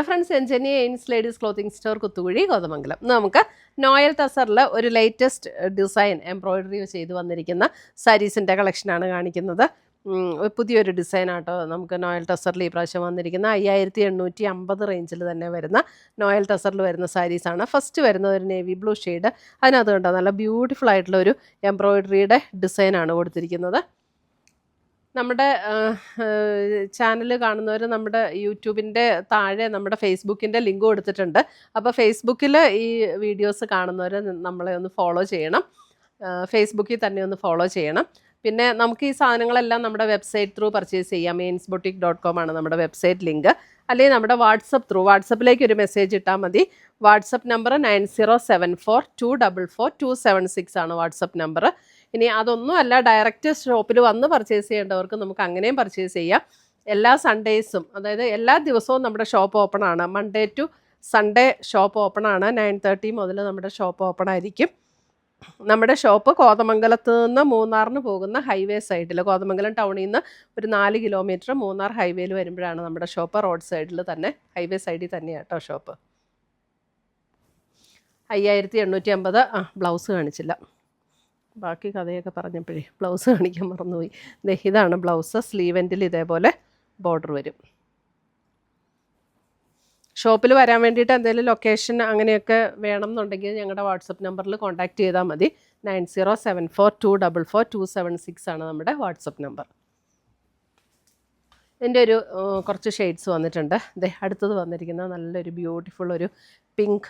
Friends, എൻജനി എയിൻസ് ladies clothing store, Kuthukuzhy, Kothamangalam. നമുക്ക് നോയൽ ടസറിൽ ഒരു ലേറ്റസ്റ്റ് ഡിസൈൻ എംബ്രോയിഡറി ചെയ്ത് വന്നിരിക്കുന്ന സാരീസിൻ്റെ കളക്ഷനാണ് കാണിക്കുന്നത്. പുതിയൊരു ഡിസൈനാട്ടോ നമുക്ക് നോയൽ ടസറിൽ ഈ പ്രാവശ്യം വന്നിരിക്കുന്ന 5850 റേഞ്ചിൽ തന്നെ വരുന്ന നോയൽ ടസറിൽ വരുന്ന സാരീസാണ്. ഫസ്റ്റ് വരുന്നത് ഒരു നേവി ബ്ലൂ ഷെയ്ഡ്. അതിനകത്ത് കണ്ടോ നല്ല ബ്യൂട്ടിഫുൾ ആയിട്ടുള്ള ഒരു എംബ്രോയിഡറിയുടെ ഡിസൈനാണ് കൊടുത്തിരിക്കുന്നത്. നമ്മുടെ ചാനൽ കാണുന്നവർ നമ്മുടെ യൂട്യൂബിൻ്റെ താഴെ നമ്മുടെ ഫേസ്ബുക്കിൻ്റെ ലിങ്ക് കൊടുത്തിട്ടുണ്ട്. അപ്പോൾ ഫേസ്ബുക്കിൽ ഈ വീഡിയോസ് കാണുന്നവർ നമ്മളെ ഒന്ന് ഫോളോ ചെയ്യണം. ഫേസ്ബുക്കിൽ തന്നെ ഒന്ന് ഫോളോ ചെയ്യണം. പിന്നെ നമുക്ക് ഈ സാധനങ്ങളെല്ലാം നമ്മുടെ വെബ്സൈറ്റ് ത്രൂ പർച്ചേസ് ചെയ്യാം. meinsboutique.com ആണ് നമ്മുടെ വെബ്സൈറ്റ് ലിങ്ക്. അല്ലെങ്കിൽ നമ്മുടെ വാട്സപ്പിലേക്ക് ഒരു മെസ്സേജ് ഇട്ടാൽ മതി. വാട്സപ്പ് നമ്പർ 9074244276 ആണ് വാട്സപ്പ് നമ്പർ. ഇനി അതൊന്നുമല്ല, ഡയറക്റ്റ് ഷോപ്പിൽ വന്ന് പർച്ചേസ് ചെയ്യേണ്ടവർക്ക് നമുക്ക് അങ്ങനെയും പർച്ചേസ് ചെയ്യാം. എല്ലാ സൺഡേയ്സും, അതായത് എല്ലാ ദിവസവും നമ്മുടെ ഷോപ്പ് ഓപ്പൺ ആണ്. Monday to Sunday shop open ആണ്. 9:30 മുതൽ നമ്മുടെ ഷോപ്പ് ഓപ്പൺ ആയിരിക്കും. നമ്മുടെ ഷോപ്പ് കോതമംഗലത്ത് നിന്ന് മൂന്നാറിന് പോകുന്ന ഹൈവേ സൈഡിൽ, കോതമംഗലം ടൗണിൽ നിന്ന് ഒരു 4 കിലോമീറ്റർ മൂന്നാർ ഹൈവേയിൽ വരുമ്പോഴാണ് നമ്മുടെ ഷോപ്പ്. റോഡ് സൈഡിൽ തന്നെ, ഹൈവേ സൈഡിൽ തന്നെയാണ് കേട്ടോ ഷോപ്പ്. 5850. ബ്ലൗസ് കാണിച്ചില്ല, ബാക്കി കഥയൊക്കെ പറഞ്ഞപ്പോഴേ ബ്ലൗസ് കാണിക്കാൻ മറന്നുപോയി. ഇതാണ് ബ്ലൗസ്. സ്ലീവെൻറ്റിൽ ഇതേപോലെ ബോർഡർ വരും. ഷോപ്പിൽ വരാൻ വേണ്ടിയിട്ട് എന്തെങ്കിലും ലൊക്കേഷൻ അങ്ങനെയൊക്കെ വേണം എന്നുണ്ടെങ്കിൽ ഞങ്ങളുടെ വാട്സപ്പ് നമ്പറിൽ കോൺടാക്റ്റ് ചെയ്താൽ മതി. 9074244276 ആണ് നമ്മുടെ വാട്സപ്പ് നമ്പർ. എൻ്റെ ഒരു കുറച്ച് ഷെയ്ഡ്സ് വന്നിട്ടുണ്ട്. അടുത്തത് വന്നിരിക്കുന്ന നല്ലൊരു ബ്യൂട്ടിഫുൾ ഒരു പിങ്ക്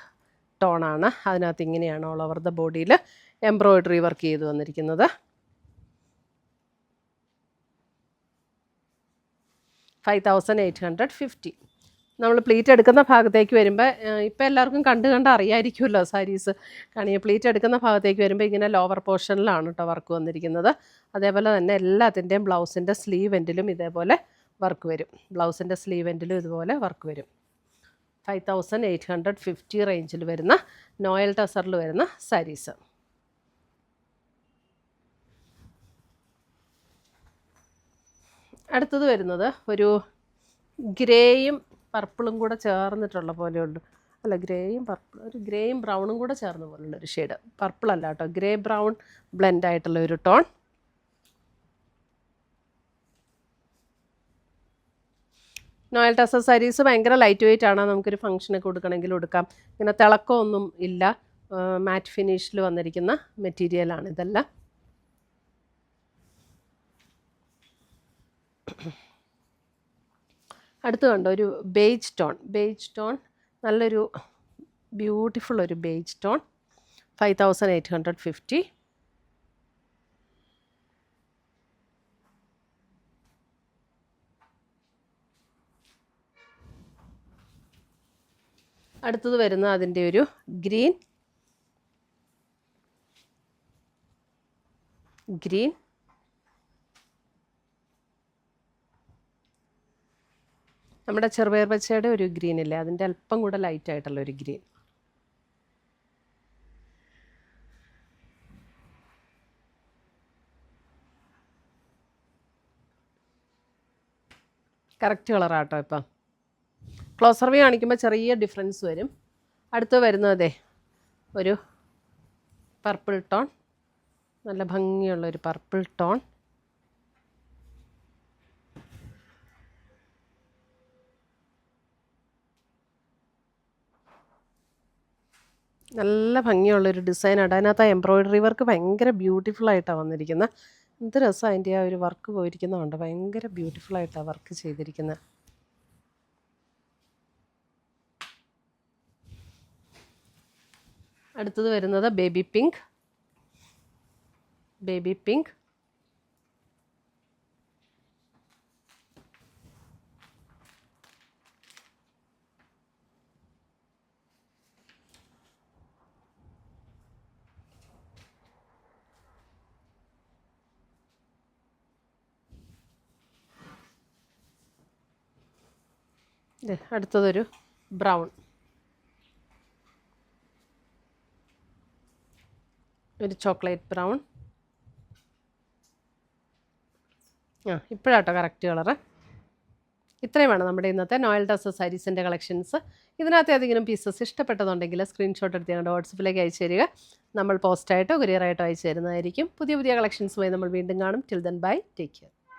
ടോണാണ്. അതിനകത്ത് ഇങ്ങനെയാണ് ഓൾ ഓവർ ദ ബോഡിയിൽ എംബ്രോയിഡറി വർക്ക് ചെയ്ത് വന്നിരിക്കുന്നത്. 5850. നമ്മൾ പ്ലീറ്റ് എടുക്കുന്ന ഭാഗത്തേക്ക് വരുമ്പോൾ, ഇപ്പോൾ എല്ലാവർക്കും കണ്ട് അറിയായിരിക്കുമല്ലോ സാരീസ്. കാരണം പ്ലീറ്റ് എടുക്കുന്ന ഭാഗത്തേക്ക് വരുമ്പോൾ ഇങ്ങനെ ലോവർ പോർഷനിലാണ് കേട്ടോ വർക്ക് വന്നിരിക്കുന്നത്. അതേപോലെ തന്നെ എല്ലാത്തിൻ്റെയും ബ്ലൗസിൻ്റെ സ്ലീവ് എൻഡിലും ഇതേപോലെ വർക്ക് വരും. ബ്ലൗസിൻ്റെ സ്ലീവ് എൻഡിലും ഇതുപോലെ വർക്ക് വരും. 5850 റേഞ്ചിൽ വരുന്ന നോയൽ ടസറിൽ വരുന്ന സാരീസ്. അടുത്തത് വരുന്നത് ഒരു ഗ്രേയും പർപ്പിളും കൂടെ ചേർന്നിട്ടുള്ള പോലെയുണ്ട്. അല്ല, ഗ്രേയും പർപ്പിൾ, ഒരു ഗ്രേയും ബ്രൗണും കൂടെ ചേർന്ന പോലുള്ളൊരു ഷെയ്ഡ്. പർപ്പിളല്ല കേട്ടോ, ഗ്രേ ബ്രൗൺ ബ്ലെൻഡ് ആയിട്ടുള്ള ഒരു ടോൺ. നോയൽ ടസർ സാരീസ് ഭയങ്കര ലൈറ്റ് വെയിറ്റ് ആണ്. നമുക്കൊരു ഫംഗ്ഷനൊക്കെ കൊടുക്കണമെങ്കിൽ കൊടുക്കാം. ഇങ്ങനെ തിളക്കമൊന്നും ഇല്ല. മാറ്റ് ഫിനിഷിൽ വന്നിരിക്കുന്ന മെറ്റീരിയലാണ് ഇതെല്ലാം. അടുത്ത് കണ്ടോ ഒരു ബേജ് ടോൺ, നല്ലൊരു ബ്യൂട്ടിഫുൾ ഒരു ബേജ് ടോൺ. 5850. അടുത്തത് വരുന്ന അതിൻ്റെ ഒരു ഗ്രീൻ. നമ്മുടെ ചെറുപയർ പച്ചയുടെ ഒരു ഗ്രീൻ ഇല്ലേ, അതിൻ്റെ അല്പം കൂടെ ലൈറ്റ് ആയിട്ടുള്ള ഒരു ഗ്രീൻ. കറക്റ്റ് കളറാട്ടോ. ഇപ്പം ക്ലോസർ വ്യൂ കാണിക്കുമ്പോൾ ചെറിയ ഡിഫറൻസ് വരും. അടുത്ത് വരുന്നതേ ഒരു പർപ്പിൾ ടോൺ, നല്ല ഭംഗിയുള്ളൊരു പർപ്പിൾ ടോൺ. നല്ല ഭംഗിയുള്ളൊരു ഡിസൈനാണ്. അതിനകത്ത് ആ എംബ്രോയിഡറി വർക്ക് ഭയങ്കര ബ്യൂട്ടിഫുള്ളായിട്ടാണ് വന്നിരിക്കുന്നത്. എന്ത് രസമാണ് അതിൻ്റെ ആ ഒരു വർക്ക് പോയിരിക്കുന്നതുകൊണ്ട്. ഭയങ്കര ബ്യൂട്ടിഫുള്ളായിട്ടാണ് വർക്ക് ചെയ്തിരിക്കുന്നത്. അടുത്തത് വരുന്നത് ബേബി പിങ്ക്. അടുത്തതൊരു ബ്രൗൺ, ഒരു ചോക്ലേറ്റ് ബ്രൗൺ. ഇപ്പോഴാട്ടോ കറക്റ്റ് കളറ്. ഇത്രയുമാണ് നമ്മുടെ ഇന്നത്തെ നോയൽ ടസർ സാരീസിൻ്റെ കളക്ഷൻസ്. ഇതിനകത്ത് ഏതെങ്കിലും പീസസ് ഇഷ്ടപ്പെട്ടതുണ്ടെങ്കിൽ സ്ക്രീൻഷോട്ട് എടുത്ത് ഞങ്ങളുടെ വാട്സപ്പിലേക്ക് അയച്ചു തരിക. നമ്മൾ പോസ്റ്റായിട്ടോ കൊറിയറായിട്ടോ അയച്ചു തരുന്നതായിരിക്കും. പുതിയ പുതിയ കളക്ഷൻസുമായി നമ്മൾ വീണ്ടും കാണും. Till then bye, take care.